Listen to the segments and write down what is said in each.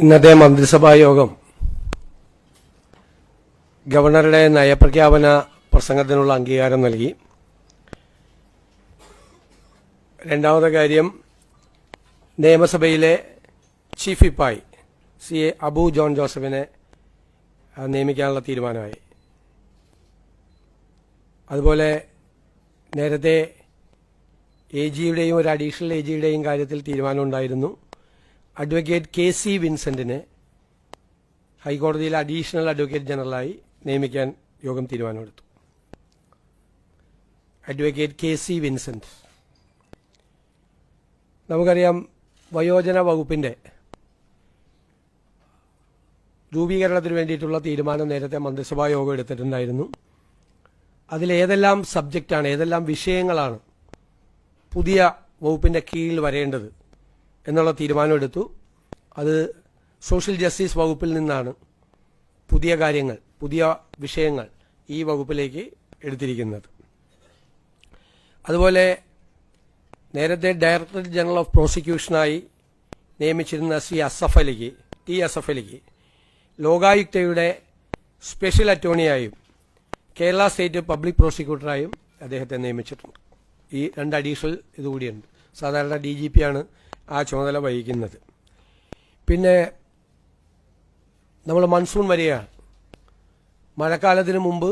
ഇന്നത്തെ മന്ത്രിസഭാ യോഗം ഗവർണറുടെ നയപ്രഖ്യാപന പ്രസംഗത്തിനുള്ള അംഗീകാരം നൽകി. രണ്ടാമത്തെ കാര്യം, നിയമസഭയിലെ ചീഫ് വിപ്പായി CA അബു ജോൺ ജോസഫിനെ നിയമിക്കാനുള്ള തീരുമാനമായി. അതുപോലെ നേരത്തെ AGയുടെയും ഒരു അഡീഷണൽ AGയുടെയും കാര്യത്തിൽ തീരുമാനമുണ്ടായിരുന്നു. അഡ്വക്കേറ്റ് KC വിൻസെന്റിനെ ഹൈക്കോടതിയിലെ അഡീഷണൽ അഡ്വക്കേറ്റ് ജനറലായി നിയമിക്കാൻ യോഗം തീരുമാനമെടുത്തു. അഡ്വക്കേറ്റ് KC വിൻസെന്റ്, നമുക്കറിയാം, വയോജന വകുപ്പിന്റെ രൂപീകരണത്തിന് വേണ്ടിയിട്ടുള്ള തീരുമാനം നേരത്തെ മന്ത്രിസഭാ യോഗം എടുത്തിട്ടുണ്ടായിരുന്നു. അതിലേതെല്ലാം സബ്ജക്റ്റാണ്, ഏതെല്ലാം വിഷയങ്ങളാണ് പുതിയ വകുപ്പിന്റെ കീഴിൽ വരേണ്ടത് എന്നുള്ള തീരുമാനമെടുത്തു. അത് സോഷ്യൽ ജസ്റ്റിസ് വകുപ്പിൽ നിന്നാണ് പുതിയ കാര്യങ്ങൾ, പുതിയ വിഷയങ്ങൾ ഈ വകുപ്പിലേക്ക് എടുത്തിരിക്കുന്നത്. അതുപോലെ നേരത്തെ ഡയറക്ടർ ജനറൽ ഓഫ് പ്രോസിക്യൂഷനായി നിയമിച്ചിരുന്ന ടി അസഫ് അലിക്ക് ലോകായുക്തയുടെ സ്പെഷ്യൽ അറ്റോർണിയായും കേരള സ്റ്റേറ്റ് പബ്ലിക് പ്രോസിക്യൂട്ടറായും അദ്ദേഹത്തെ നിയമിച്ചിട്ടുണ്ട്. ഈ രണ്ട് അഡീഷണൽ ഇതുകൂടിയുണ്ട്. സാധാരണ DGP ആണ് ആ ചുമതല വഹിക്കുന്നത്. പിന്നെ നമ്മൾ മൺസൂൺ വരികയാണ്. മഴക്കാലത്തിന് മുമ്പ്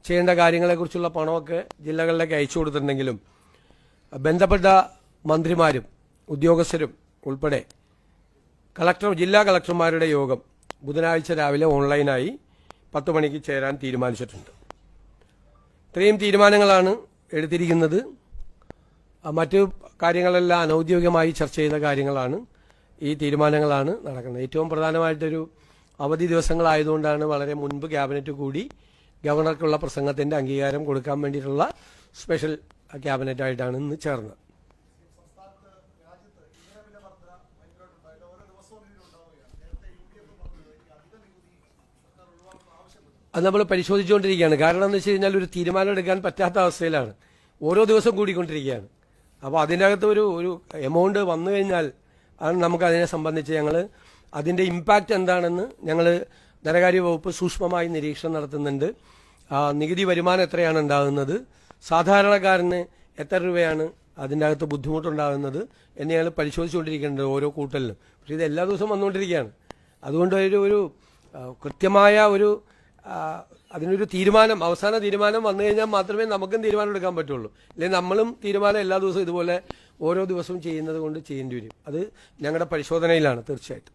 ചെയ്യേണ്ട കാര്യങ്ങളെക്കുറിച്ചുള്ള പണമൊക്കെ ജില്ലകളിലേക്ക് അയച്ചു കൊടുത്തിട്ടുണ്ടെങ്കിലും ബന്ധപ്പെട്ട മന്ത്രിമാരും ഉദ്യോഗസ്ഥരും ഉൾപ്പെടെ ജില്ലാ കളക്ടർമാരുടെ യോഗം ബുധനാഴ്ച രാവിലെ ഓൺലൈനായി 10 മണിക്ക് ചേരാൻ തീരുമാനിച്ചിട്ടുണ്ട്. ഇത്രയും തീരുമാനങ്ങളാണ് എടുത്തിരിക്കുന്നത്. മറ്റു കാര്യങ്ങളെല്ലാം അനൌദ്യോഗികമായി ചർച്ച ചെയ്ത കാര്യങ്ങളാണ്. ഈ തീരുമാനങ്ങളാണ് നടക്കുന്നത്. ഏറ്റവും പ്രധാനമായിട്ടൊരു അവധി ദിവസങ്ങളായതുകൊണ്ടാണ് വളരെ മുൻപ് ക്യാബിനറ്റ് കൂടി ഗവർണർക്കുള്ള പ്രസംഗത്തിന്റെ അംഗീകാരം കൊടുക്കാൻ വേണ്ടിയിട്ടുള്ള സ്പെഷ്യൽ ക്യാബിനറ്റായിട്ടാണ് ഇന്ന് ചേർന്നത്. അത് നമ്മൾ പരിശോധിച്ചുകൊണ്ടിരിക്കുകയാണ്. കാരണം എന്ന് വെച്ച് കഴിഞ്ഞാൽ ഒരു തീരുമാനം എടുക്കാൻ പറ്റാത്ത അവസ്ഥയിലാണ്. ഓരോ ദിവസം കൂടിക്കൊണ്ടിരിക്കുകയാണ്. അപ്പോൾ അതിനകത്ത് ഒരു എമൗണ്ട് വന്നു കഴിഞ്ഞാൽ ആണ് നമുക്ക് അതിനെ സംബന്ധിച്ച് അതിന്റെ ഇമ്പാക്റ്റ് എന്താണെന്ന് ഞങ്ങൾ ധനകാര്യ വകുപ്പ് സൂക്ഷ്മമായി നിരീക്ഷണം നടത്തുന്നുണ്ട്. നികുതി വരുമാനം എത്രയാണ് ഉണ്ടാകുന്നത്, സാധാരണക്കാരന് എത്ര രൂപയാണ് അതിൻ്റെ അകത്ത് ബുദ്ധിമുട്ടുണ്ടാകുന്നത് എന്ന് ഞങ്ങൾ പരിശോധിച്ചുകൊണ്ടിരിക്കുന്നുണ്ട് ഓരോ കൂട്ടലിലും. പക്ഷേ ഇത് എല്ലാ ദിവസവും വന്നുകൊണ്ടിരിക്കുകയാണ്. അതുകൊണ്ട് ഒരു കൃത്യമായ അതിനൊരു തീരുമാനം, അവസാന തീരുമാനം വന്നു കഴിഞ്ഞാൽ മാത്രമേ നമുക്കും തീരുമാനം എടുക്കാൻ പറ്റുള്ളൂ. അല്ലെങ്കിൽ നമ്മളും തീരുമാനം എല്ലാ ദിവസവും ഇതുപോലെ ഓരോ ദിവസവും ചെയ്യുന്നത് കൊണ്ട് ചെയ്യേണ്ടി വരും. അത് ഞങ്ങളുടെ പരിശോധനയിലാണ് തീർച്ചയായിട്ടും.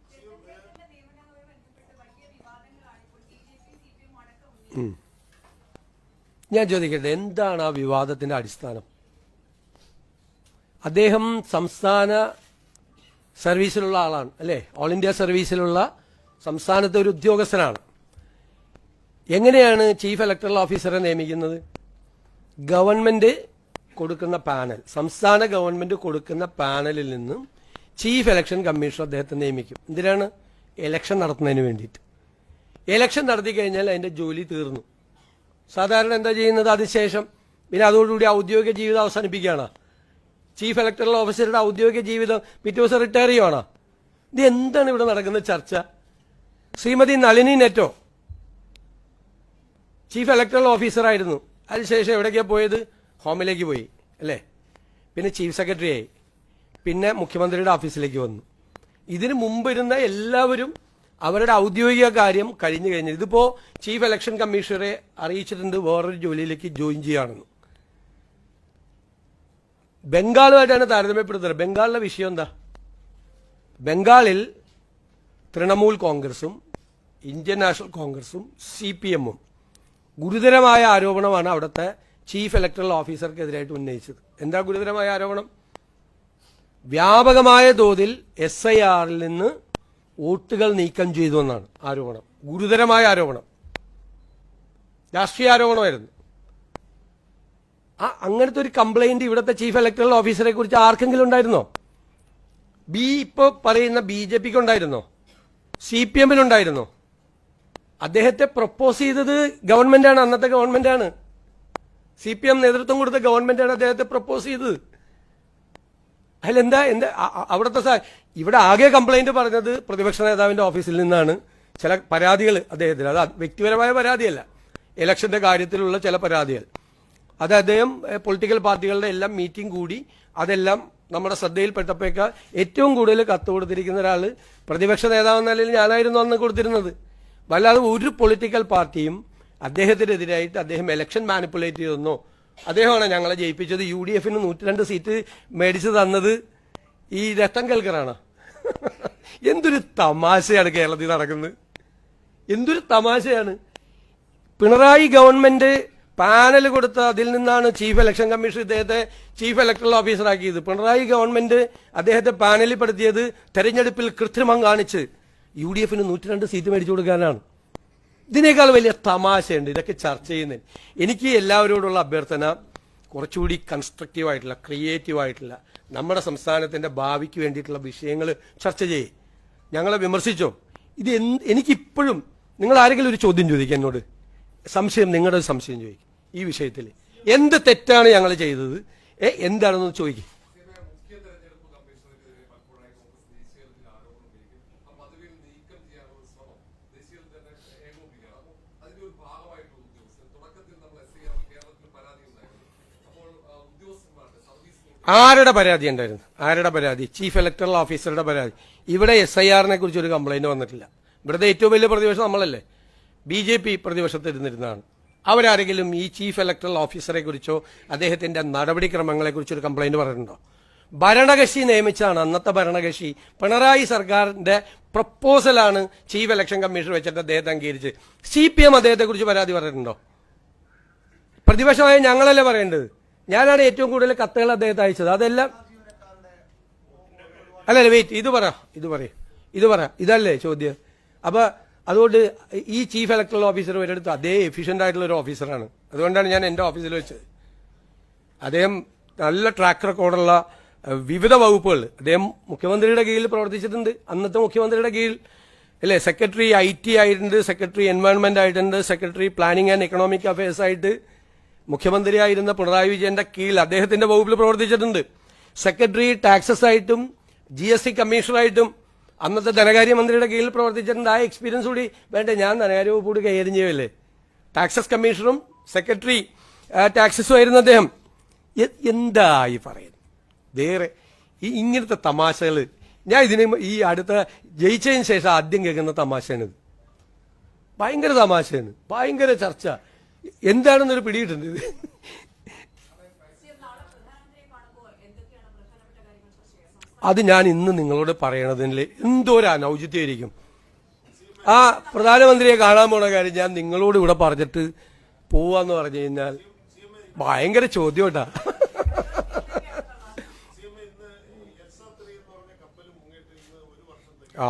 ഞാൻ ചോദിക്കട്ടെ, എന്താണ് ആ വിവാദത്തിന്റെ അടിസ്ഥാനം? അദ്ദേഹം സംസ്ഥാന സർവീസിലുള്ള ആളാണ്, അല്ലേ? ഓൾ ഇന്ത്യ സർവീസിലുള്ള സംസ്ഥാനത്തെ ഒരു ഉദ്യോഗസ്ഥനാണ്. എങ്ങനെയാണ് ചീഫ് ഇലക്ടറൽ ഓഫീസറെ നിയമിക്കുന്നത്? ഗവൺമെന്റ് കൊടുക്കുന്ന പാനൽ, സംസ്ഥാന ഗവൺമെന്റ് കൊടുക്കുന്ന പാനലിൽ നിന്നും ചീഫ് ഇലക്ഷൻ കമ്മീഷണർ അദ്ദേഹത്തെ നിയമിക്കും. എന്തിനാണ്? ഇലക്ഷൻ നടത്തുന്നതിന് വേണ്ടിയിട്ട്. ഇലക്ഷൻ നടത്തി കഴിഞ്ഞാൽ അതിന്റെ ജോലി തീർന്നു. സാധാരണ എന്താ ചെയ്യുന്നത്? അതിനുശേഷം പിന്നെ അതോടുകൂടി ഔദ്യോഗിക ജീവിതം അവസാനിപ്പിക്കുകയാണ്. ചീഫ് ഇലക്ടറൽ ഓഫീസറുടെ ഔദ്യോഗിക ജീവിതം പിറ്റേ ദിവസം റിട്ടയർ ചെയ്യുവാണ്. ഇത് എന്താണ് ഇവിടെ നടക്കുന്ന ചർച്ച? ശ്രീമതി നളിനി നെറ്റോ ചീഫ് ഇലക്ടറൽ ഓഫീസറായിരുന്നു. അതിനുശേഷം എവിടേക്കാണ് പോയത്? ഹോമിലേക്ക് പോയി, അല്ലേ? പിന്നെ ചീഫ് സെക്രട്ടറി ആയി, പിന്നെ മുഖ്യമന്ത്രിയുടെ ഓഫീസിലേക്ക് വന്നു. ഇതിനു മുമ്പ് ഇരുന്ന എല്ലാവരും അവരുടെ ഔദ്യോഗിക കാര്യം കഴിഞ്ഞു കഴിഞ്ഞു. ഇതിപ്പോ ചീഫ് ഇലക്ഷൻ കമ്മീഷണറെ അറിയിച്ചിട്ടുണ്ട് വേറൊരു ജോലിയിലേക്ക് ജോയിൻ ചെയ്യാണെന്ന്. ബംഗാളുമായിട്ടാണ് താരതമ്യപ്പെടുത്തുന്നത്. ബംഗാളിലെ വിഷയം എന്താ? ബംഗാളിൽ തൃണമൂൽ കോൺഗ്രസും ഇന്ത്യൻ നാഷണൽ കോൺഗ്രസും CPM-ഉം ഗുരുതരമായ ആരോപണമാണ് അവിടുത്തെ ചീഫ് ഇലക്ടറൽ ഓഫീസർക്കെതിരായിട്ട് ഉന്നയിച്ചത്. എന്താ ഗുരുതരമായ ആരോപണം? വ്യാപകമായ തോതിൽ SIR-ൽ നിന്ന് വോട്ടുകൾ നീക്കം ചെയ്തു എന്നാണ് ആരോപണം. ഗുരുതരമായ ആരോപണം, രാഷ്ട്രീയ ആരോപണമായിരുന്നു. അങ്ങനത്തെ ഒരു കംപ്ലൈന്റ് ഇവിടുത്തെ ചീഫ് ഇലക്ടറൽ ഓഫീസറെ കുറിച്ച് ആർക്കെങ്കിലും ഉണ്ടായിരുന്നോ? ഇപ്പൊ പറയുന്ന BJPക്ക് ഉണ്ടായിരുന്നോ? CPM-നുണ്ടായിരുന്നോ? അദ്ദേഹത്തെ പ്രപ്പോസ് ചെയ്തത് ഗവൺമെന്റാണ്, അന്നത്തെ ഗവൺമെന്റാണ്. CPM നേതൃത്വം കൊടുത്ത ഗവൺമെന്റാണ് അദ്ദേഹത്തെ പ്രപ്പോസ് ചെയ്തത്. അതിലെന്താ അവിടുത്തെ ഇവിടെ ആകെ കംപ്ലൈന്റ് പറഞ്ഞത് പ്രതിപക്ഷ നേതാവിന്റെ ഓഫീസിൽ നിന്നാണ്. ചില പരാതികൾ അദ്ദേഹത്തിന്, അത് വ്യക്തിപരമായ പരാതിയല്ല, ഇലക്ഷന്റെ കാര്യത്തിലുള്ള ചില പരാതികൾ, അത് അദ്ദേഹം പൊളിറ്റിക്കൽ പാർട്ടികളുടെ എല്ലാം മീറ്റിംഗ് കൂടി അതെല്ലാം നമ്മുടെ ശ്രദ്ധയിൽപ്പെട്ടപ്പോഴേക്ക് ഏറ്റവും കൂടുതൽ കത്ത് കൊടുത്തിരിക്കുന്ന ഒരാൾ പ്രതിപക്ഷ നേതാവ് എന്ന നിലയിൽ ഞാനായിരുന്നു അന്ന് കൊടുത്തിരുന്നത്. വല്ലാതെ ഒരു പൊളിറ്റിക്കൽ പാർട്ടിയും അദ്ദേഹത്തിനെതിരായിട്ട് അദ്ദേഹം ഇലക്ഷൻ മാനിപ്പുലേറ്റ് ചെയ്തെന്നോ, അദ്ദേഹമാണ് ഞങ്ങളെ ജയിപ്പിച്ചത്, UDF 102 സീറ്റ് മേടിച്ചു തന്നത് ഈ രത്തൻ കൽക്കറാണ്. എന്തൊരു തമാശയാണ് കേരളത്തിൽ നടക്കുന്നത്, എന്തൊരു തമാശയാണ്. പിണറായി ഗവൺമെന്റ് പാനൽ കൊടുത്ത അതിൽ നിന്നാണ് ചീഫ് ഇലക്ഷൻ കമ്മീഷൻ ഇദ്ദേഹത്തെ ചീഫ് ഇലക്ടറൽ ഓഫീസറാക്കിയത്. പിണറായി ഗവൺമെന്റ് അദ്ദേഹത്തെ പാനലിൽ പെടുത്തിയത് തെരഞ്ഞെടുപ്പിൽ കൃത്രിമം കാണിച്ച് UDF 102 സീറ്റ് മേടിച്ചു കൊടുക്കാനാണ്. ഇതിനേക്കാൾ വലിയ തമാശയുണ്ട് ഇതൊക്കെ ചർച്ച ചെയ്യുന്നതിന്. എനിക്ക് എല്ലാവരോടുള്ള അഭ്യർത്ഥന, കുറച്ചുകൂടി കൺസ്ട്രക്റ്റീവായിട്ടുള്ള, ക്രിയേറ്റീവായിട്ടുള്ള, നമ്മുടെ സംസ്ഥാനത്തിന്റെ ഭാവിക്ക് വേണ്ടിയിട്ടുള്ള വിഷയങ്ങൾ ചർച്ച ചെയ്യേ. ഞങ്ങളെ വിമർശിച്ചോ, ഇത് എനിക്കിപ്പോഴും നിങ്ങൾ ആരെങ്കിലും ഒരു ചോദ്യം ചോദിക്കുക എന്നോട്, സംശയം, നിങ്ങളുടെ ഒരു സംശയം ചോദിക്കും ഈ വിഷയത്തിൽ. എന്ത് തെറ്റാണ് ഞങ്ങൾ ചെയ്തത്, എന്താണെന്ന് ചോദിക്കും. ആരുടെ പരാതി ഉണ്ടായിരുന്നു? ആരുടെ പരാതി? ചീഫ് ഇലക്ടറൽ ഓഫീസറുടെ പരാതി. ഇവിടെ SIR കുറിച്ച് ഒരു കംപ്ലൈന്റ് വന്നിട്ടില്ല. ഇവിടുത്തെ ഏറ്റവും വലിയ പ്രതിപക്ഷം നമ്മളല്ലേ, BJP പ്രതിപക്ഷത്തിരുന്നിരുന്നതാണ്. അവരാരെങ്കിലും ഈ ചീഫ് ഇലക്ടറൽ ഓഫീസറെ കുറിച്ചോ അദ്ദേഹത്തിന്റെ നടപടിക്രമങ്ങളെ കുറിച്ചൊരു കംപ്ലൈന്റ് പറഞ്ഞിട്ടുണ്ടോ? ഭരണകക്ഷി നിയമിച്ചാണ്, അന്നത്തെ ഭരണകക്ഷി പിണറായി സർക്കാരിന്റെ പ്രപ്പോസലാണ് ചീഫ് ഇലക്ഷൻ കമ്മീഷൻ വെച്ചിട്ട് അദ്ദേഹത്തെ അംഗീകരിച്ച്. CPM അദ്ദേഹത്തെ കുറിച്ച് പരാതി പറഞ്ഞിട്ടുണ്ടോ? പ്രതിപക്ഷമായ ഞങ്ങളല്ലേ പറയേണ്ടത്. ഞാനാണ് ഏറ്റവും കൂടുതൽ കത്തുകൾ അദ്ദേഹത്തെ അയച്ചത്. അതെല്ലാം അല്ലല്ല, വെയിറ്റ്, ഇത് പറ, ഇതല്ലേ ചോദ്യം. അപ്പൊ അതുകൊണ്ട് ഈ ചീഫ് ഇലക്ടറൽ ഓഫീസർ ഒരിടത്ത് അതേ എഫിഷ്യന്റ് ആയിട്ടുള്ള ഒരു ഓഫീസറാണ്. അതുകൊണ്ടാണ് ഞാൻ എന്റെ ഓഫീസിൽ വെച്ചത്. അദ്ദേഹം നല്ല ട്രാക്ക് റെക്കോർഡുള്ള വിവിധ വകുപ്പുകൾ, അദ്ദേഹം മുഖ്യമന്ത്രിയുടെ കീഴിൽ പ്രവർത്തിച്ചിട്ടുണ്ട്. അന്നത്തെ മുഖ്യമന്ത്രിയുടെ കീഴിൽ അല്ലേ, സെക്രട്ടറി IT ആയിട്ടുണ്ട്, സെക്രട്ടറി എൻവയോൺമെന്റ് ആയിട്ടുണ്ട്, secretary planning and economic affairs ആയിട്ട് മുഖ്യമന്ത്രിയായിരുന്ന പിണറായി വിജയന്റെ കീഴിൽ അദ്ദേഹത്തിന്റെ വകുപ്പിൽ പ്രവർത്തിച്ചിട്ടുണ്ട്. സെക്രട്ടറി ടാക്സസ് ആയിട്ടും GST കമ്മീഷണറായിട്ടും അന്നത്തെ ധനകാര്യമന്ത്രിയുടെ കീഴിൽ പ്രവർത്തിച്ചിട്ടുണ്ട്. ആ എക്സ്പീരിയൻസ് കൂടി വേണ്ടേ? ഞാൻ ധനകാര്യ വകുപ്പ് കൂടി കൈകാര്യം ചെയ്യുമല്ലേ. ടാക്സസ് കമ്മീഷണറും സെക്രട്ടറി ടാക്സസും ആയിരുന്നു അദ്ദേഹം. എന്തായി പറയുന്നത് വേറെ ഇങ്ങനത്തെ തമാശകൾ? ഞാൻ ഇതിന് ഈ അടുത്ത ജയിച്ചതിന് ശേഷം ആദ്യം കേൾക്കുന്ന തമാശയാണിത്. ഭയങ്കര തമാശയാണ്, ഭയങ്കര ചർച്ച. എന്താണെന്നൊരു പിടിയിട്ടുണ്ട് ഇത്. അത് ഞാൻ ഇന്ന് നിങ്ങളോട് പറയണതിൽ എന്തോ ഒരു അനൗചിത്യമായിരിക്കും. ആ പ്രധാനമന്ത്രിയെ കാണാൻ പോണ കാര്യം ഞാൻ നിങ്ങളോട് ഇവിടെ പറഞ്ഞിട്ട് പോവാന്ന് പറഞ്ഞു കഴിഞ്ഞാൽ ഭയങ്കര ചോദ്യം കേട്ടാ. ആ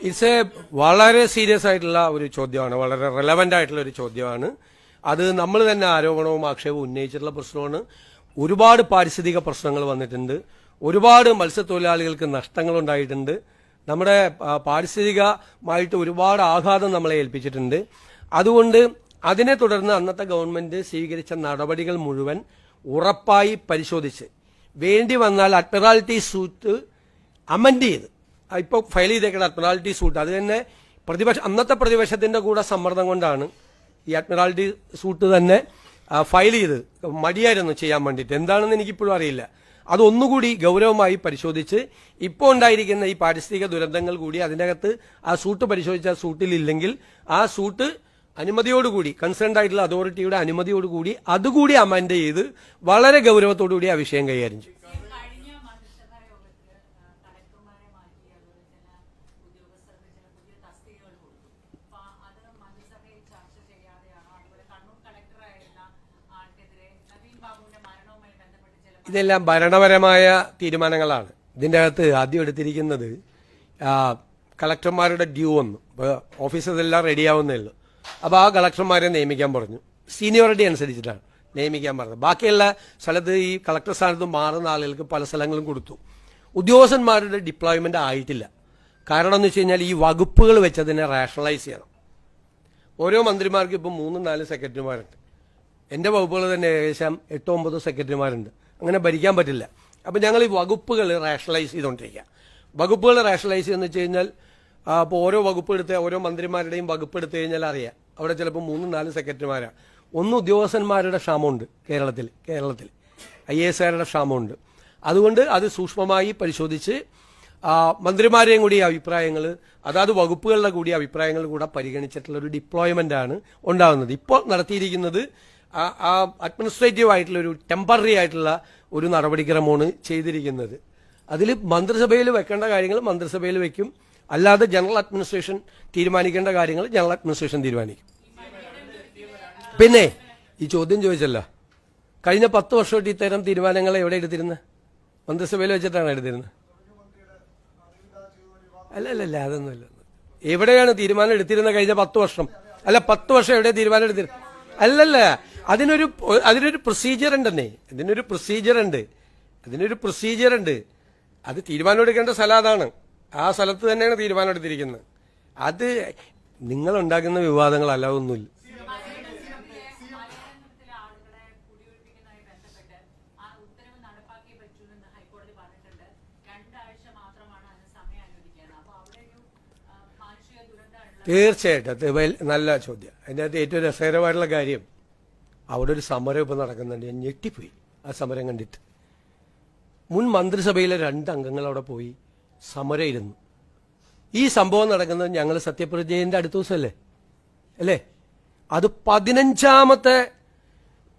ഇറ്റ്സ് എ വളരെ സീരിയസ് ആയിട്ടുള്ള ഒരു ചോദ്യമാണ്, വളരെ റെലവന്റ് ആയിട്ടുള്ള ഒരു ചോദ്യമാണ്. അത് നമ്മൾ തന്നെ ആരോപണവും ആക്ഷേപവും ഉന്നയിച്ചിട്ടുള്ള പ്രശ്നമാണ്. ഒരുപാട് പാരിസ്ഥിതിക പ്രശ്നങ്ങൾ വന്നിട്ടുണ്ട്, ഒരുപാട് മത്സ്യത്തൊഴിലാളികൾക്ക് നഷ്ടങ്ങൾ ഉണ്ടായിട്ടുണ്ട്, നമ്മുടെ പാരിസ്ഥിതികമായിട്ട് ഒരുപാട് ആഘാതം നമ്മളെ ഏൽപ്പിച്ചിട്ടുണ്ട്. അതുകൊണ്ട് അതിനെ തുടർന്ന് അന്നത്തെ ഗവൺമെന്റ് സ്വീകരിച്ച നടപടികൾ മുഴുവൻ ഉറപ്പായി പരിശോധിച്ച് വേണ്ടി വന്നാൽ അഡ്മിറാൽറ്റി സൂട്ട് അമെൻഡ് ചെയ്ത് ഇപ്പോൾ ഫയൽ ചെയ്തേക്കുന്ന അഡ്മിറാൽറ്റി സൂട്ട് അത് തന്നെ അന്നത്തെ പ്രതിപക്ഷത്തിന്റെ കൂടെ സമ്മർദ്ദം കൊണ്ടാണ് ഈ അഡ്മിറാൽറ്റി സൂട്ട് തന്നെ ഫയൽ ചെയ്ത്. മടിയായിരുന്നു ചെയ്യാൻ വേണ്ടിയിട്ട്, എന്താണെന്ന് എനിക്കിപ്പോഴും അറിയില്ല. അതൊന്നുകൂടി ഗൗരവമായി പരിശോധിച്ച് ഇപ്പോൾ ഉണ്ടായിരിക്കുന്ന ഈ പാരിസ്ഥിതിക ദുരന്തങ്ങൾ കൂടി അതിനകത്ത് ആ സൂട്ട് പരിശോധിച്ച ആ സൂട്ടിലില്ലെങ്കിൽ ആ സൂട്ട് അനുമതിയോടുകൂടി, കൺസേൺഡ് ആയിട്ടുള്ള അതോറിറ്റിയുടെ അനുമതിയോടുകൂടി അതുകൂടി അമെൻഡ് ചെയ്ത് വളരെ ഗൗരവത്തോടുകൂടി ആ വിഷയം കൈകാര്യം ചെയ്യും. ഇതെല്ലാം ഭരണപരമായ തീരുമാനങ്ങളാണ്. ഇതിൻ്റെ അകത്ത് ആദ്യം എടുത്തിരിക്കുന്നത് കളക്ടർമാരുടെ ഡ്യൂ വന്നു. ഇപ്പോൾ ഓഫീസെല്ലാം റെഡിയാവുന്നേ ഉള്ളൂ. അപ്പോൾ ആ കളക്ടർമാരെ നിയമിക്കാൻ പറഞ്ഞു. സീനിയോറിറ്റി അനുസരിച്ചിട്ടാണ് നിയമിക്കാൻ പറഞ്ഞത്. ബാക്കിയുള്ള സ്ഥലത്ത് ഈ കളക്ടർ സ്ഥാനത്ത് മാറുന്ന ആളുകൾക്ക് പല സ്ഥലങ്ങളും കൊടുത്തു. ഉദ്യോഗസ്ഥന്മാരുടെ ഡിപ്ലോയ്മെന്റ് ആയിട്ടില്ല. കാരണം എന്ന് വെച്ച് കഴിഞ്ഞാൽ ഈ വകുപ്പുകൾ വെച്ചതിനെ റാഷണലൈസ് ചെയ്യണം. ഓരോ മന്ത്രിമാർക്കും ഇപ്പം 3-4 സെക്രട്ടറിമാരുണ്ട്. എൻ്റെ വകുപ്പുകൾ തന്നെ ഏകദേശം 8-9 സെക്രട്ടറിമാരുണ്ട്. അങ്ങനെ ഭരിക്കാൻ പറ്റില്ല. അപ്പം ഞങ്ങൾ ഈ വകുപ്പുകൾ റാഷണലൈസ് ചെയ്തുകൊണ്ടിരിക്കുക. വകുപ്പുകൾ റാഷണലൈസ് ചെയ്യുന്ന വെച്ച് കഴിഞ്ഞാൽ അപ്പോൾ ഓരോ വകുപ്പ് എടുത്ത് ഓരോ മന്ത്രിമാരുടെയും വകുപ്പ് എടുത്തു കഴിഞ്ഞാൽ അറിയാം അവിടെ ചിലപ്പോൾ 3-4 സെക്രട്ടറിമാരാണ്. ഉദ്യോഗസ്ഥന്മാരുടെ ക്ഷാമമുണ്ട് കേരളത്തിൽ IASകാരുടെ ക്ഷാമമുണ്ട്. അതുകൊണ്ട് അത് സൂക്ഷ്മമായി പരിശോധിച്ച് മന്ത്രിമാരെയും കൂടി അഭിപ്രായങ്ങൾ അതാത് വകുപ്പുകളുടെ കൂടി അഭിപ്രായങ്ങൾ കൂടെ പരിഗണിച്ചിട്ടുള്ള ഒരു ഡിപ്ലോയ്മെന്റ് ആണ് ഉണ്ടാകുന്നത്. ഇപ്പോൾ നടത്തിയിരിക്കുന്നത് അഡ്മിനിസ്ട്രേറ്റീവ് ആയിട്ടുള്ള ഒരു ടെമ്പററി ആയിട്ടുള്ള ഒരു നടപടിക്രമമാണ് ചെയ്തിരിക്കുന്നത്. അതിൽ മന്ത്രിസഭയിൽ വെക്കേണ്ട കാര്യങ്ങൾ മന്ത്രിസഭയിൽ വെക്കും, അല്ലാതെ ജനറൽ അഡ്മിനിസ്ട്രേഷൻ തീരുമാനിക്കേണ്ട കാര്യങ്ങൾ ജനറൽ അഡ്മിനിസ്ട്രേഷൻ തീരുമാനിക്കും. പിന്നെ ഈ ചോദ്യം ചോദിച്ചല്ലോ, കഴിഞ്ഞ 10 വർഷമായിട്ട് ഇത്തരം തീരുമാനങ്ങൾ എവിടെ എടുത്തിരുന്നത്? മന്ത്രിസഭയിൽ വെച്ചിട്ടാണ് എടുത്തിരുന്നത്. അല്ലല്ല അതൊന്നുമില്ല. എവിടെയാണ് തീരുമാനം എടുത്തിരുന്നത് കഴിഞ്ഞ 10 വർഷം? അല്ല 10 വർഷം എവിടെ തീരുമാനം എടുത്തിരുന്നത്? അല്ലല്ല, അതിനൊരു പ്രൊസീജിയർ ഉണ്ടെന്നേ. ഇതിനൊരു പ്രൊസീജിയർ ഉണ്ട്. അത് തീരുമാനം എടുക്കേണ്ട സ്ഥലം അതാണ്. ആ സ്ഥലത്ത് തന്നെയാണ് തീരുമാനം എടുത്തിരിക്കുന്നത്. അത് നിങ്ങൾ ഉണ്ടാക്കുന്ന വിവാദങ്ങളല്ല, ഒന്നുമില്ല. തീർച്ചയായിട്ടും അത് നല്ല ചോദ്യം. അതിൻ്റെ അകത്ത് ഏറ്റവും രസകരമായിട്ടുള്ള കാര്യം, അവിടെ ഒരു സമരം ഇപ്പം നടക്കുന്നുണ്ട്. ഞാൻ ഞെട്ടിപ്പോയി ആ സമരം കണ്ടിട്ട്. മുൻ മന്ത്രിസഭയിലെ 2 അംഗങ്ങൾ അവിടെ പോയി സമരം ഇരുന്നു. ഈ സംഭവം നടക്കുന്നത് ഞങ്ങൾ സത്യപ്രതിജ്ഞയുടെ അടുത്ത ദിവസമല്ലേ അല്ലേ? അത് 15ാമത്തെ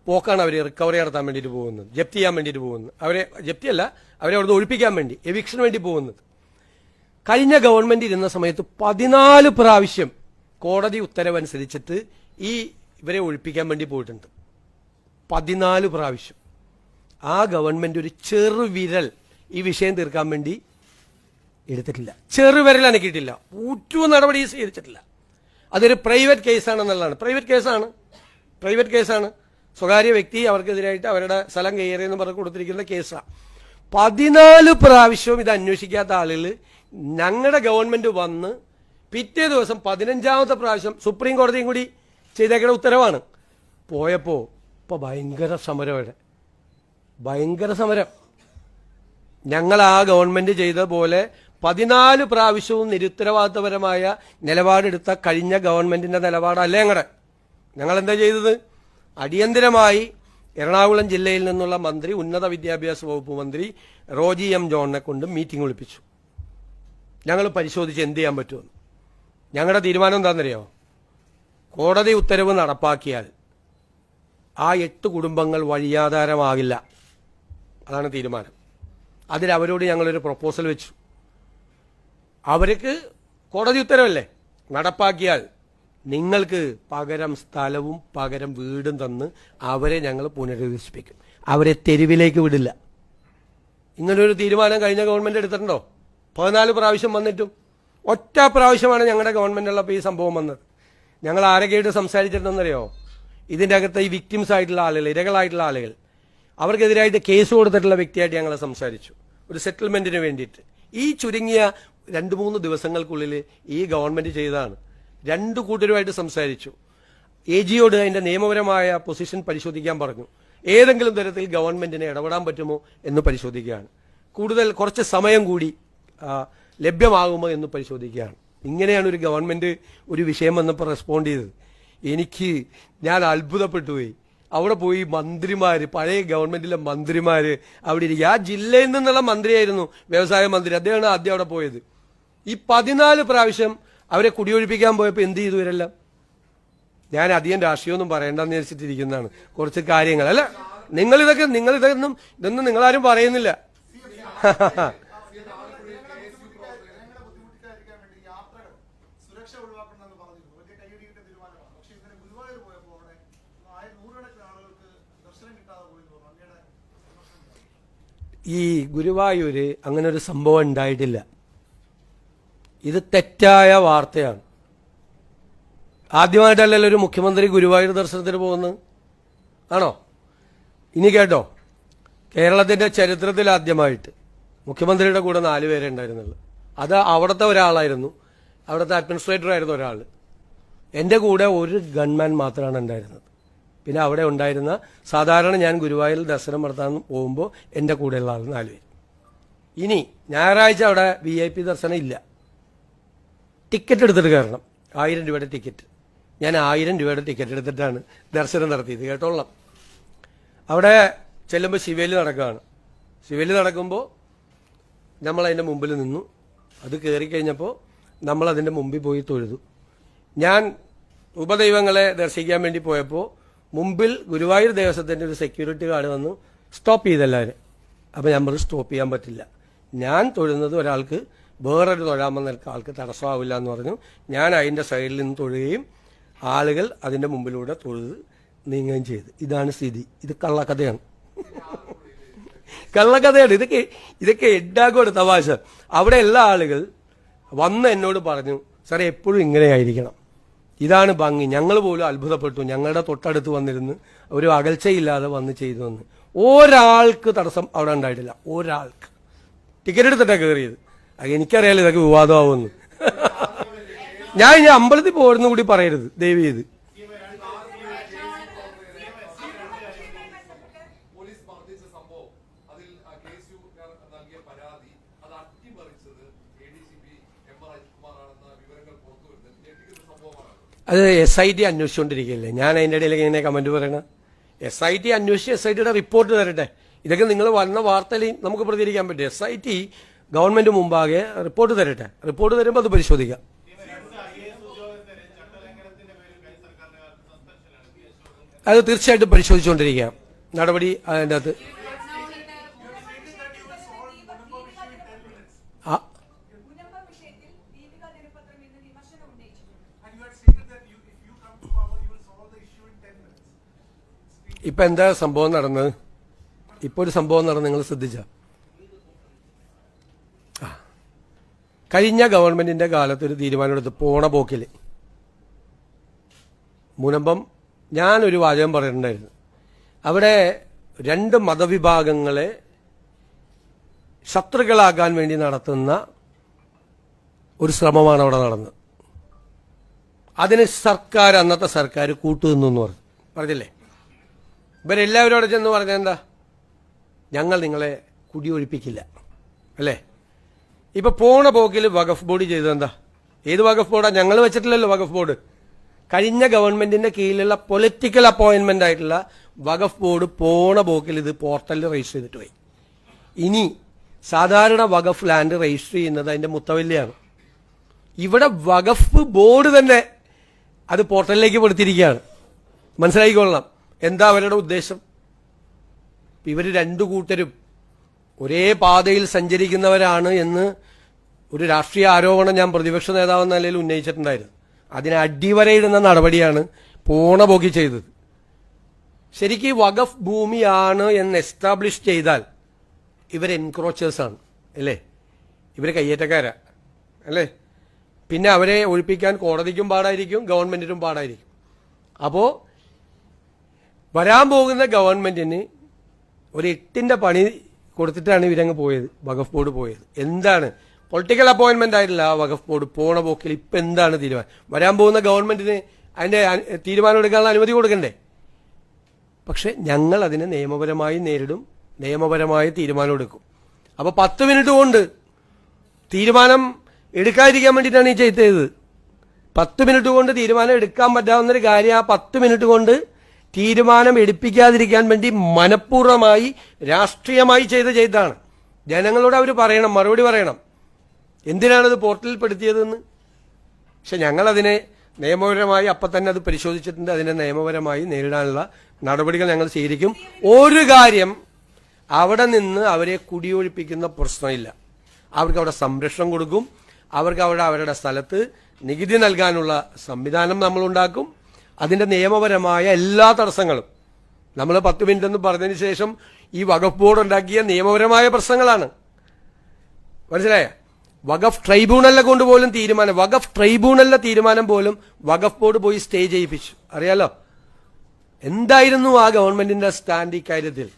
പോക്കാണ് അവർ റിക്കവറി നടത്താൻ വേണ്ടിയിട്ട് പോകുന്നത്, ജപ്തി ചെയ്യാൻ വേണ്ടിയിട്ട് പോകുന്നത്. ജപ്തിയല്ല, അവരെ അവിടുന്ന് ഒഴിപ്പിക്കാൻ വേണ്ടി, എവിക്ഷന് വേണ്ടി പോകുന്നത്. കഴിഞ്ഞ ഗവൺമെന്റ് ഇരുന്ന സമയത്ത് 14 പ്രാവശ്യം കോടതി ഉത്തരവനുസരിച്ചിട്ട് ഇവരെ ഒഴിപ്പിക്കാൻ വേണ്ടി പോയിട്ടുണ്ട്. 14 പ്രാവശ്യം. ആ ഗവൺമെന്റ് ഒരു ചെറുവിരൽ ഈ വിഷയം തീർക്കാൻ വേണ്ടി എടുത്തിട്ടില്ല. ചെറുവിരൽ അനക്കിയിട്ടില്ല. ഒരു നടപടി സ്വീകരിച്ചിട്ടില്ല. അതൊരു പ്രൈവറ്റ് കേസാണെന്നുള്ളതാണ്. പ്രൈവറ്റ് കേസാണ്. സ്വകാര്യ വ്യക്തി അവർക്കെതിരായിട്ട് അവരുടെ സ്ഥലം കയ്യേറിയെന്ന് പറഞ്ഞ് കൊടുത്തിരിക്കുന്ന കേസാണ്. 14 പ്രാവശ്യവും ഇത് അന്വേഷിക്കാത്ത ആളുകൾ ഞങ്ങളുടെ ഗവൺമെന്റ് വന്ന് പിറ്റേ ദിവസം 15ാമത്തെ പ്രാവശ്യം സുപ്രീം കോടതിയും കൂടി ചെയ്തേക്കുന്ന ഉത്തരവാണ്. പോയപ്പോൾ ഇപ്പോൾ ഭയങ്കര സമരം. ഞങ്ങൾ ആ ഗവൺമെന്റ് ചെയ്ത പോലെ 14 പ്രാവശ്യവും നിരുത്തരവാദിത്തപരമായ നിലപാടെടുത്ത കഴിഞ്ഞ ഗവൺമെന്റിന്റെ നിലപാടല്ല ഞങ്ങൾ എന്താ ചെയ്തത്? അടിയന്തരമായി എറണാകുളം ജില്ലയിൽ നിന്നുള്ള മന്ത്രി, ഉന്നത വിദ്യാഭ്യാസ വകുപ്പ് മന്ത്രി റോജി എം ജോണിനെ കൊണ്ട് മീറ്റിംഗ് വിളിപ്പിച്ചു. ഞങ്ങൾ പരിശോധിച്ച് എന്ത് ചെയ്യാൻ പറ്റുമെന്ന്. ഞങ്ങളുടെ തീരുമാനം എന്താണെന്നറിയോ? കോടതി ഉത്തരവ് നടപ്പാക്കിയാൽ ആ 8 കുടുംബങ്ങൾ വഴിയാധാരമാകില്ല. അതാണ് തീരുമാനം. അവരോട് ഞങ്ങളൊരു പ്രപ്പോസൽ വെച്ചു. അവർക്ക് കോടതി ഉത്തരവല്ലേ, നടപ്പാക്കിയാൽ നിങ്ങൾക്ക് പകരം സ്ഥലവും പകരം വീടും തന്ന് അവരെ ഞങ്ങൾ പുനരധിവസിപ്പിക്കും. അവരെ തെരുവിലേക്ക് വിടില്ല. ഇങ്ങനൊരു തീരുമാനം കഴിഞ്ഞ ഗവൺമെന്റ് എടുത്തിട്ടുണ്ടോ? 14 പ്രാവശ്യം വന്നിട്ടും ഒറ്റ പ്രാവശ്യമാണ് ഞങ്ങളുടെ ഗവൺമെന്റിലുള്ളപ്പോൾ ഈ സംഭവം വന്നത്. ഞങ്ങൾ ആരൊക്കെയായിട്ട് സംസാരിച്ചിട്ടുണ്ടെന്നറിയോ? ഇതിൻ്റെ അകത്ത് ഈ വിക്ടിംസ് ആയിട്ടുള്ള ആളുകൾ, ഇരകളായിട്ടുള്ള ആളുകൾ, അവർക്കെതിരായിട്ട് കേസ് കൊടുത്തിട്ടുള്ള വ്യക്തിയായിട്ട് ഞങ്ങൾ സംസാരിച്ചു. ഒരു സെറ്റിൽമെന്റിന് വേണ്ടിയിട്ട്. ഈ ചുരുങ്ങിയ 2-3 ദിവസങ്ങൾക്കുള്ളിൽ ഈ ഗവൺമെന്റ് ചെയ്തതാണ്. 2 കൂട്ടരുമായിട്ട് സംസാരിച്ചു. AGയോട് അതിന്റെ നിയമപരമായ പൊസിഷൻ പരിശോധിക്കാൻ പറഞ്ഞു. ഏതെങ്കിലും തരത്തിൽ ഗവൺമെന്റിനെ ഇടപെടാൻ പറ്റുമോ എന്ന് പരിശോധിക്കുകയാണ്. കുറച്ച് സമയം കൂടി ലഭ്യമാകുമോ എന്ന് പരിശോധിക്കുകയാണ്. ഇങ്ങനെയാണ് ഒരു ഗവൺമെന്റ് ഒരു വിഷയം വന്നപ്പോൾ റെസ്പോണ്ട് ചെയ്തത്. ഞാൻ അത്ഭുതപ്പെട്ടുപോയി. അവിടെ പോയി മന്ത്രിമാര്, പഴയ ഗവൺമെന്റിലെ മന്ത്രിമാര് അവിടെ ഇരിക്കുക. ആ ജില്ലയിൽ നിന്നുള്ള മന്ത്രിയായിരുന്നു, വ്യവസായ മന്ത്രി. അദ്ദേഹമാണ് ആദ്യം അവിടെ പോയത്. ഈ 14 പ്രാവശ്യം അവരെ കുടിയൊഴിപ്പിക്കാൻ പോയപ്പോൾ എന്ത് ചെയ്തു ഇവരെല്ലാം? ഞാൻ അധികം രാഷ്ട്രീയമൊന്നും പറയേണ്ടെന്ന് വിചാരിച്ചിട്ടിരിക്കുന്നതാണ്. കുറച്ച് കാര്യങ്ങൾ അല്ല, ഇതൊന്നും നിങ്ങളാരും പറയുന്നില്ല. ഈ ഗുരുവായൂര് അങ്ങനെ ഒരു സംഭവം ഉണ്ടായിട്ടില്ല. ഇത് തെറ്റായ വാർത്തയാണ്. ആദ്യമായിട്ടല്ലല്ലോ ഒരു മുഖ്യമന്ത്രി ഗുരുവായൂർ ദർശനത്തിന് പോകുന്നത്, ആണോ? ഇനി കേട്ടോ, കേരളത്തിന്റെ ചരിത്രത്തിൽ ആദ്യമായിട്ട് മുഖ്യമന്ത്രിയുടെ കൂടെ 4 പേരെ ഉണ്ടായിരുന്നുള്ളൂ. അത് അവിടുത്തെ ഒരാളായിരുന്നു, അവിടുത്തെ അഡ്മിനിസ്ട്രേറ്റർ ആയിരുന്നു ഒരാൾ. എൻ്റെ കൂടെ ഒരു ഗൺമാൻ മാത്രമാണ് ഉണ്ടായിരുന്നത്. പിന്നെ അവിടെ ഉണ്ടായിരുന്ന സാധാരണ ഞാൻ ഗുരുവായൂർ ദർശനം നടത്താൻ പോകുമ്പോൾ എൻ്റെ കൂടെയുള്ള ആൾ 4 പേര്. ഇനി ഞായറാഴ്ച അവിടെ VIP ദർശനം ഇല്ല. ടിക്കറ്റ് എടുത്തിട്ട് കയറണം, 1000 രൂപയുടെ ടിക്കറ്റ്. ഞാൻ 1000 രൂപയുടെ ടിക്കറ്റ് എടുത്തിട്ടാണ് ദർശനം നടത്തിയത്, കേട്ടോളാം. അവിടെ ചെല്ലുമ്പോൾ ശിവേലി നടക്കുകയാണ്. ശിവേലി നടക്കുമ്പോൾ നമ്മൾ അതിൻ്റെ മുമ്പിൽ നിന്നു. അത് കയറിക്കഴിഞ്ഞപ്പോൾ നമ്മൾ അതിൻ്റെ മുമ്പിൽ പോയി തൊഴുതു. ഞാൻ ഉപദൈവങ്ങളെ ദർശിക്കാൻ വേണ്ടി പോയപ്പോൾ മുമ്പിൽ ഗുരുവായൂർ ദേവസ്വത്തിൻ്റെ ഒരു സെക്യൂരിറ്റി ഗാർഡ് വന്നു സ്റ്റോപ്പ് ചെയ്തെല്ലാവരും. അപ്പോൾ ഞാൻ പറഞ്ഞു സ്റ്റോപ്പ് ചെയ്യാൻ പറ്റില്ല, ഞാൻ തൊഴുന്നത് ഒരാൾക്ക് വേറൊരു തൊഴാമെന്ന ആൾക്ക് തടസ്സമാവില്ല എന്ന് പറഞ്ഞു. ഞാൻ അതിൻ്റെ സൈഡിൽ നിന്ന് തൊഴുകയും ആളുകൾ അതിൻ്റെ മുമ്പിലൂടെ തൊഴുത് നീങ്ങുകയും ചെയ്തു. ഇതാണ് സ്ഥിതി. ഇത് കള്ളക്കഥയാണ്, കള്ളക്കഥയാണ്. ഇതൊക്കെ എഡാക്കോട് തമാശ. അവിടെ എല്ലാ ആളുകൾ വന്ന് എന്നോട് പറഞ്ഞു, സാറേ എപ്പോഴും ഇങ്ങനെയായിരിക്കണം, ഇതാണ് ഭംഗി. ഞങ്ങൾ പോലും അത്ഭുതപ്പെട്ടു. ഞങ്ങളുടെ തൊട്ടടുത്ത് വന്നിരുന്ന് ഒരു അകൽച്ചയില്ലാതെ വന്ന് ചെയ്തു വന്ന് ഒരാൾക്ക് തടസ്സം അവിടെ ഉണ്ടായിട്ടില്ല, ഒരാൾക്ക്. ടിക്കറ്റ് എടുത്തിട്ടാണ് കയറിയത്. എനിക്കറിയാലോ ഇതൊക്കെ വിവാദമാവുമെന്ന്. ഞാൻ ഇനി അമ്പലത്തിൽ പോരുന്ന കൂടി പറയരുത് ദയവ് ചെയ്ത്. അത് SIT അന്വേഷിച്ചുകൊണ്ടിരിക്കുകയല്ലേ, ഞാൻ അതിൻ്റെ ഇടയിലേക്ക് ഇങ്ങനെ കമന്റ് പറയണം. SIT അന്വേഷിച്ച് SITയുടെ റിപ്പോർട്ട് തരട്ടെ. ഇതൊക്കെ നിങ്ങൾ വന്ന വാർത്തയിൽ നമുക്ക് പ്രതികരിക്കാൻ പറ്റും. SIT ഗവൺമെന്റ് മുമ്പാകെ റിപ്പോർട്ട് തരട്ടെ. റിപ്പോർട്ട് തരുമ്പോൾ അത് പരിശോധിക്കാം. അത് തീർച്ചയായിട്ടും പരിശോധിച്ചുകൊണ്ടിരിക്കുക. നടപടി അതിൻ്റെ അകത്ത് ഇപ്പൊ എന്താ സംഭവം നടന്നത്? ഇപ്പൊ ഒരു സംഭവം നടന്ന് നിങ്ങൾ ശ്രദ്ധിച്ച, കഴിഞ്ഞ ഗവൺമെന്റിന്റെ കാലത്ത് ഒരു തീരുമാനമെടുത്ത് പോണ പോക്കിൽ മുനമ്പം ഞാനൊരു വാചകം പറഞ്ഞിട്ടുണ്ടായിരുന്നു. അവിടെ 2 മതവിഭാഗങ്ങളെ ശത്രുക്കളാക്കാൻ വേണ്ടി നടത്തുന്ന ഒരു ശ്രമമാണ് അവിടെ നടന്നത്. അതിന് അന്നത്തെ സർക്കാർ കൂട്ടുനിന്നു പറഞ്ഞില്ലേ. ഇവരെല്ലാവരും അവിടെ ചെന്ന് പറഞ്ഞാൽ എന്താ, ഞങ്ങൾ നിങ്ങളെ കുടിയൊഴിപ്പിക്കില്ല അല്ലേ. ഇപ്പൊ പോണ പോക്കിൽ വഖഫ് ബോർഡ് ചെയ്തതെന്താ? ഏത് വഖഫ് ബോർഡാണ്? ഞങ്ങൾ വെച്ചിട്ടില്ലല്ലോ വഖഫ് ബോർഡ്. കഴിഞ്ഞ ഗവൺമെന്റിന്റെ കീഴിലുള്ള പൊളിറ്റിക്കൽ അപ്പോയിന്റ്മെന്റ് ആയിട്ടുള്ള വഖഫ് ബോർഡ് പോണ പോക്കിൽ ഇത് പോർട്ടലിൽ രജിസ്റ്റർ ചെയ്തിട്ട് പോയി. ഇനി സാധാരണ വഖഫ് ലാൻഡ് രജിസ്റ്റർ ചെയ്യുന്നത് അതിന്റെ മുത്തവല്ലിയാണ്. ഇവിടെ വഖഫ് ബോർഡ് തന്നെ അത് പോർട്ടലിലേക്ക് പെടുത്തിയിരിക്കുകയാണ്. മനസ്സിലായിക്കൊള്ളണം എന്താ അവരുടെ ഉദ്ദേശം. ഇവർ 2 കൂട്ടരും ഒരേ പാതയിൽ സഞ്ചരിക്കുന്നവരാണ് എന്ന് ഒരു രാഷ്ട്രീയ ആരോപണം ഞാൻ പ്രതിപക്ഷ നേതാവെന്ന നിലയിൽ ഉന്നയിച്ചിട്ടുണ്ടായിരുന്നു. അതിന് അടിവരയിടുന്ന നടപടിയാണ് പോണ പോക്കി ചെയ്തത്. ശരിക്കും വഖഫ് ഭൂമിയാണ് എന്ന് എസ്റ്റാബ്ലിഷ് ചെയ്താൽ ഇവർ എൻക്രോച്ചേഴ്സാണ് അല്ലേ, ഇവർ കയ്യേറ്റക്കാരാ അല്ലേ. പിന്നെ അവരെ ഒഴിപ്പിക്കാൻ കോടതിക്കും പാടായിരിക്കും, ഗവൺമെന്റിനും പാടായിരിക്കും. അപ്പോൾ വരാൻ പോകുന്ന ഗവൺമെന്റിന് ഒരു 8ന്റെ പണി കൊടുത്തിട്ടാണ് ഇവരങ്ങ് പോയത്, വഖഫ് ബോർഡ് പോയത്. എന്താണ് പൊളിറ്റിക്കൽ അപ്പോയിന്റ്മെന്റ് ആയിട്ടില്ല ആ വഖഫ് ബോർഡ് പോണ പോക്കിൽ ഇപ്പം എന്താണ് തീരുമാനം? വരാൻ പോകുന്ന ഗവൺമെന്റിന് അതിന്റെ തീരുമാനം എടുക്കാനുള്ള അനുമതി കൊടുക്കണ്ടേ? പക്ഷെ ഞങ്ങൾ അതിനെ നിയമപരമായി നേരിടും, നിയമപരമായി തീരുമാനം എടുക്കും. അപ്പൊ 10 മിനിറ്റ് കൊണ്ട് തീരുമാനം എടുക്കാതിരിക്കാൻ വേണ്ടിയിട്ടാണ് ഈ ചെയ്തത്. 10 മിനിറ്റ് കൊണ്ട് തീരുമാനം എടുക്കാൻ പറ്റാവുന്നൊരു കാര്യം ആ 10 മിനിറ്റ് കൊണ്ട് തീരുമാനം എടുപ്പിക്കാതിരിക്കാൻ വേണ്ടി മനഃപൂർവ്വമായി രാഷ്ട്രീയമായി ചെയ്തതാണ്. ജനങ്ങളോട് അവർ പറയണം, മറുപടി പറയണം, എന്തിനാണത് പോർട്ടലിൽ പെടുത്തിയതെന്ന്. പക്ഷെ ഞങ്ങളതിനെ നിയമപരമായി അപ്പം തന്നെ അത് പരിശോധിച്ചിട്ടുണ്ട്. അതിനെ നിയമപരമായി നേരിടാനുള്ള നടപടികൾ ഞങ്ങൾ സ്വീകരിക്കും. ഒരു കാര്യം, അവിടെ നിന്ന് അവരെ കുടിയൊഴിപ്പിക്കുന്ന പ്രശ്നമില്ല. അവർക്ക് അവിടെ സംരക്ഷണം കൊടുക്കും. അവർക്ക് അവരുടെ സ്ഥലത്ത് നികുതി നൽകാനുള്ള സംവിധാനം നമ്മൾ ഉണ്ടാക്കും. അതിന്റെ നിയമപരമായ എല്ലാ തടസ്സങ്ങളും നമ്മൾ 10 മിനിറ്റ് എന്ന് പറഞ്ഞതിന് ശേഷം ഈ വഖഫ് ബോർഡ് ഉണ്ടാക്കിയ നിയമപരമായ പ്രശ്നങ്ങളാണ്. മനസ്സിലായ? വഖഫ് ട്രൈബ്യൂണലിനെ കൊണ്ട് പോലും തീരുമാനം, വഖഫ് ട്രൈബ്യൂണലിന്റെ തീരുമാനം പോലും വഖഫ് ബോർഡ് പോയി സ്റ്റേ ചെയ്യിപ്പിച്ചു. അറിയാലോ എന്തായിരുന്നു ആ ഗവൺമെന്റിന്റെ സ്റ്റാൻഡ് ഇക്കാര്യത്തിൽ?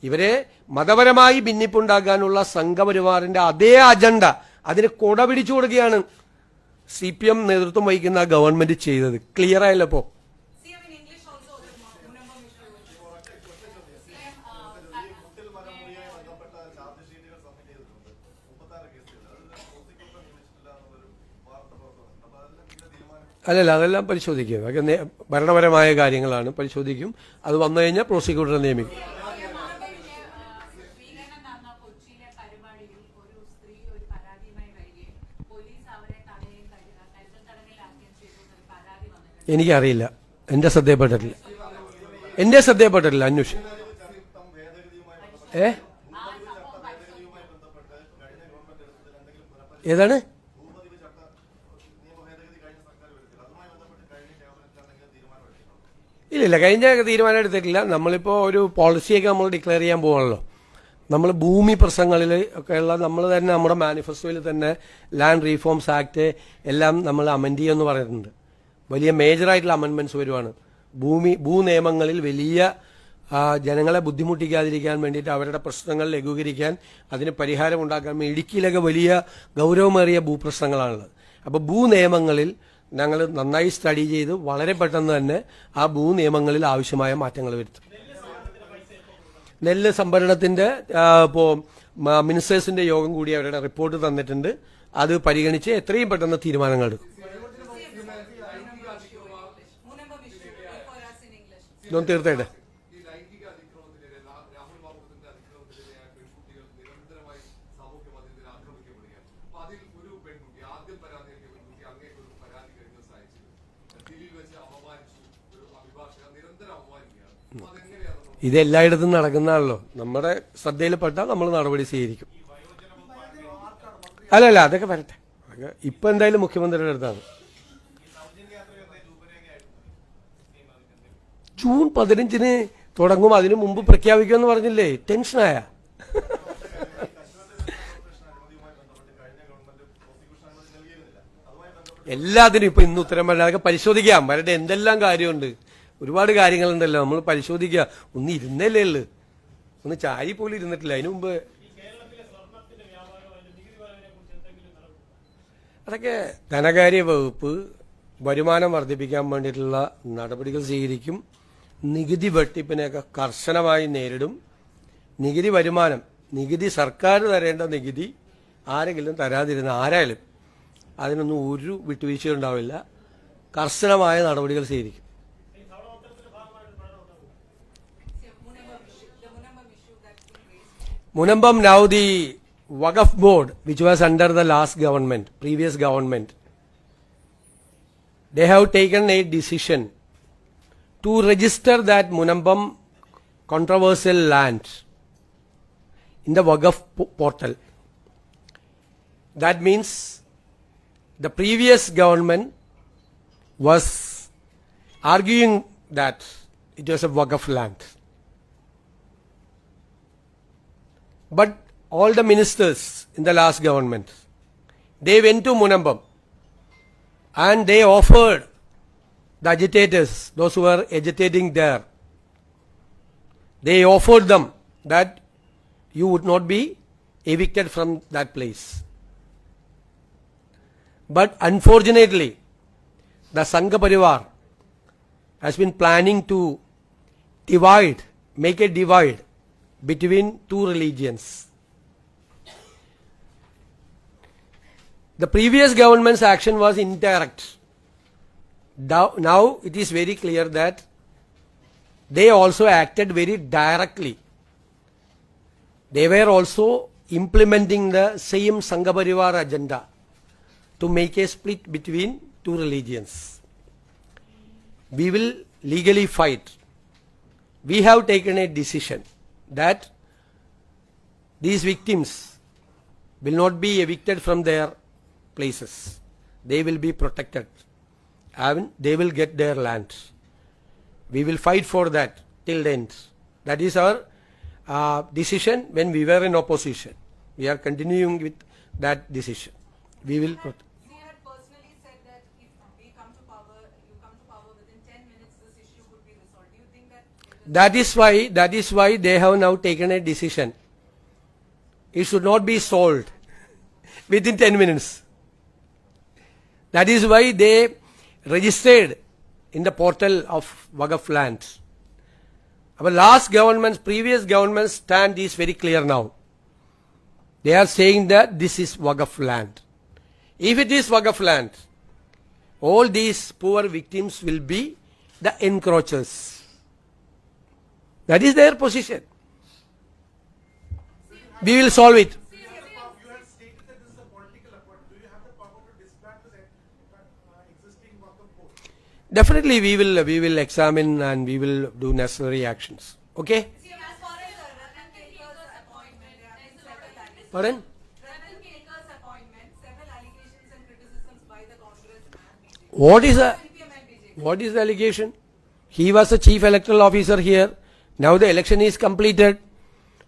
ഇവരെ മതപരമായി ഭിന്നിപ്പുണ്ടാക്കാനുള്ള സംഘപരിവാറിന്റെ അതേ അജണ്ട അതിന് കൊട പിടിച്ചു കൊടുക്കുകയാണ് CPM നേതൃത്വം വഹിക്കുന്ന ഗവൺമെന്റ് ചെയ്തത്. ക്ലിയർ ആയല്ലോ ഇപ്പോ? അല്ലല്ല, അതെല്ലാം പരിശോധിക്കും. അതൊക്കെ ഭരണപരമായ കാര്യങ്ങളാണ്, പരിശോധിക്കും. അത് വന്നു കഴിഞ്ഞാൽ പ്രോസിക്യൂട്ടറെ നിയമിക്കും. എനിക്കറിയില്ല, എന്റെ ശ്രദ്ധയപ്പെട്ടിട്ടില്ല, അന്വേഷിക്കും. ഏതാണ്? ഇല്ല, കഴിഞ്ഞ തീരുമാനം എടുത്തിട്ടില്ല. നമ്മളിപ്പോൾ ഒരു പോളിസിയൊക്കെ നമ്മൾ ഡിക്ലെയർ ചെയ്യാൻ പോകണല്ലോ. നമ്മൾ ഭൂമി പ്രശ്നങ്ങളിൽ ഒക്കെയുള്ള നമ്മൾ തന്നെ നമ്മുടെ മാനിഫെസ്റ്റോയിൽ തന്നെ ലാൻഡ് റീഫോംസ് ആക്ട് എല്ലാം നമ്മൾ അമെൻഡ് ചെയ്യുമെന്ന് പറയുന്നുണ്ട്. വലിയ മേജറായിട്ടുള്ള അമെൻമെന്റ്സ് വരുവാണ്. ഭൂനിയമങ്ങളിൽ വലിയ ജനങ്ങളെ ബുദ്ധിമുട്ടിക്കാതിരിക്കാൻ വേണ്ടിയിട്ട്, അവരുടെ പ്രശ്നങ്ങൾ ലഘൂകരിക്കാൻ, അതിന് പരിഹാരം ഉണ്ടാക്കാൻ വേണ്ടി ഇടുക്കിയിലൊക്കെ വലിയ ഗൗരവമേറിയ ഭൂപ്രശ്നങ്ങളാണുള്ളത്. അപ്പോൾ ഭൂനിയമങ്ങളിൽ ഞങ്ങൾ നന്നായി സ്റ്റഡി ചെയ്ത് വളരെ പെട്ടെന്ന് തന്നെ ആ ഭൂനിയമങ്ങളിൽ ആവശ്യമായ മാറ്റങ്ങൾ വരുത്തും. നെല്ല് സംഭരണത്തിന്റെ ഇപ്പോൾ മിനിസ്റ്റേഴ്സിന്റെ യോഗം കൂടി അവരുടെ റിപ്പോർട്ട് തന്നിട്ടുണ്ട്. അത് പരിഗണിച്ച് എത്രയും പെട്ടെന്ന് തീരുമാനങ്ങൾ എടുക്കും. തീർച്ചയായിട്ടും ഇത് എല്ലായിടത്തും നടക്കുന്നതാണല്ലോ. നമ്മുടെ ശ്രദ്ധയിൽപ്പെട്ടാൽ നമ്മൾ നടപടി സ്വീകരിക്കും. അല്ലല്ല, അതൊക്കെ വരട്ടെ. ഇപ്പൊ എന്തായാലും മുഖ്യമന്ത്രിയുടെ അടുത്താണ്. ജൂൺ 15 തുടങ്ങും, അതിനു മുമ്പ് പ്രഖ്യാപിക്കുമെന്ന് പറഞ്ഞില്ലേ? ടെൻഷനായ എല്ലാത്തിനും ഇപ്പൊ ഇന്ന് ഉത്തരം പറയാം. അതൊക്കെ പരിശോധിക്കാം, വരട്ടെ. എന്തെല്ലാം കാര്യമുണ്ട്, ഒരുപാട് കാര്യങ്ങളുണ്ടല്ലോ, നമ്മൾ പരിശോധിക്കുക. ഒന്ന് ഇരുന്നല്ലേ ഉള്ളു, ഒന്ന് ചാരി പോലും ഇരുന്നിട്ടില്ല. അതിനു മുമ്പ് അതൊക്കെ ധനകാര്യ വകുപ്പ് വരുമാനം വർദ്ധിപ്പിക്കാൻ വേണ്ടിയിട്ടുള്ള നടപടികൾ സ്വീകരിക്കും. നികുതി വെട്ടിപ്പിനെയൊക്കെ കർശനമായി നേരിടും. നികുതി സർക്കാർ തരേണ്ട നികുതി ആരെങ്കിലും തരാതിരുന്ന ആരായാലും അതിനൊന്നും ഒരു വിട്ടുവീഴ്ച ഉണ്ടാവില്ല. കർശനമായ നടപടികൾ സ്വീകരിക്കും. Munambam, now the Waqf board, which was under the previous government, they have taken a decision to register that Munambam controversial land in the Waqf portal. That means the previous government was arguing that it was a Waqf land. But all the ministers in the last government, they went to Munambam and they offered the agitators, those who were agitating there, they offered them that you would not be evicted from that place. But unfortunately, the Sangha Parivar has been planning to make a divide between two religions. The previous government's action was indirect. Now it is very clear that they also acted very directly. They were also implementing the same Sangha Parivar agenda to make a split between two religions. We will legally fight. We have taken a decision that these victims will not be evicted from their places. They will be protected and they will get their land. We will fight for that till the end. That is our decision when we were in opposition. We are continuing with that decision. We will. You had personally said that if we come to power, you come to power within 10 minutes, this issue could be resolved. Do you think that? That is why they have now taken a decision. It should not be solved within 10 minutes. That is why they registered in the portal of Waqf lands. Our last government's, previous government's stand is very clear now. They are saying that this is Waqf land. If it is Waqf land, all these poor victims will be the encroachers. That is their position. We will solve it. You have stated that this is a political appointment. Do you have the power to disband this existing Waqf board? Definitely we will examine and we will do necessary actions. Okay? See, as far as Ratan Kelkar's appointment, there have been several allegations. Pardon? Ratan Kelkar's appointment, several allegations and criticisms by the Congress and BJP. What is a CPM and BJP. what is the allegation? He was a chief electoral officer here. Now the election is completed.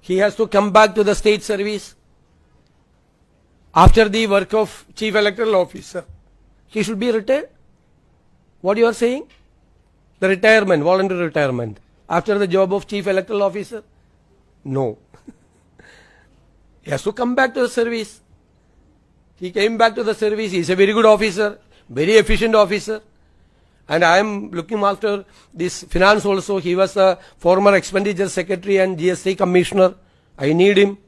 He has to come back to the state service after the work of chief electoral officer. He should be retired. What you are saying? The retirement, voluntary retirement after the job of chief electoral officer? No. He has to come back to the service. He came back to the service. He is a very good officer, very efficient officer. And I am looking after this finance also. He was a former expenditure secretary and GST commissioner. I need him.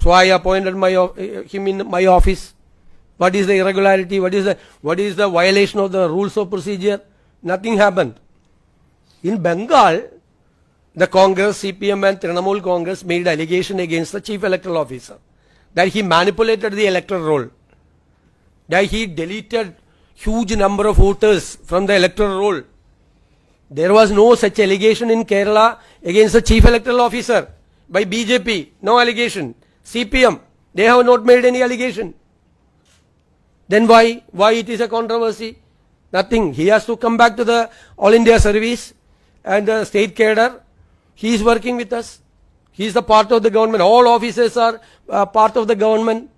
So I appointed him in my office. What is the irregularity? What is the violation of the rules of procedure? Nothing happened. In Bengal, the Congress, CPM and Trinamool Congress made allegation against the chief electoral officer that he manipulated the electoral roll, that he deleted huge number of voters from the electoral roll. There was no such allegation in Kerala against the chief electoral officer by BJP. No allegation. CPM, they have not made any allegation. Then why it is a controversy? Nothing. He has to come back to the All India service and the state cadre. He is working with us. He is the part of the government. All officers are part of the government.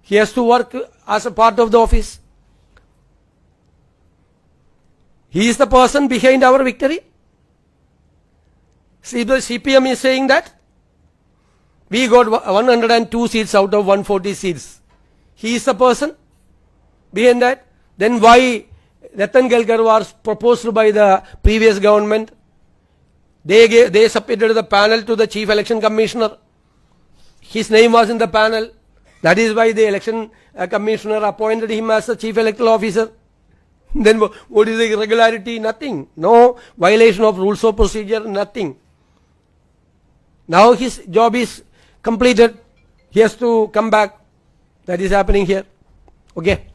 He has to work as a part of the office. He is the person behind our victory. See, the CPM is saying that we got 102 seats out of 140 seats. He is the person behind that. Then why Ratan Kelkar was proposed by the previous government? They submitted the panel to the chief election commissioner. His name was in the panel. That is why the election commissioner appointed him as the chief electoral officer. Then what is the irregularity? Nothing. No violation of rules of procedure, nothing. Now his job is completed. He has to come back. That is happening here. Okay.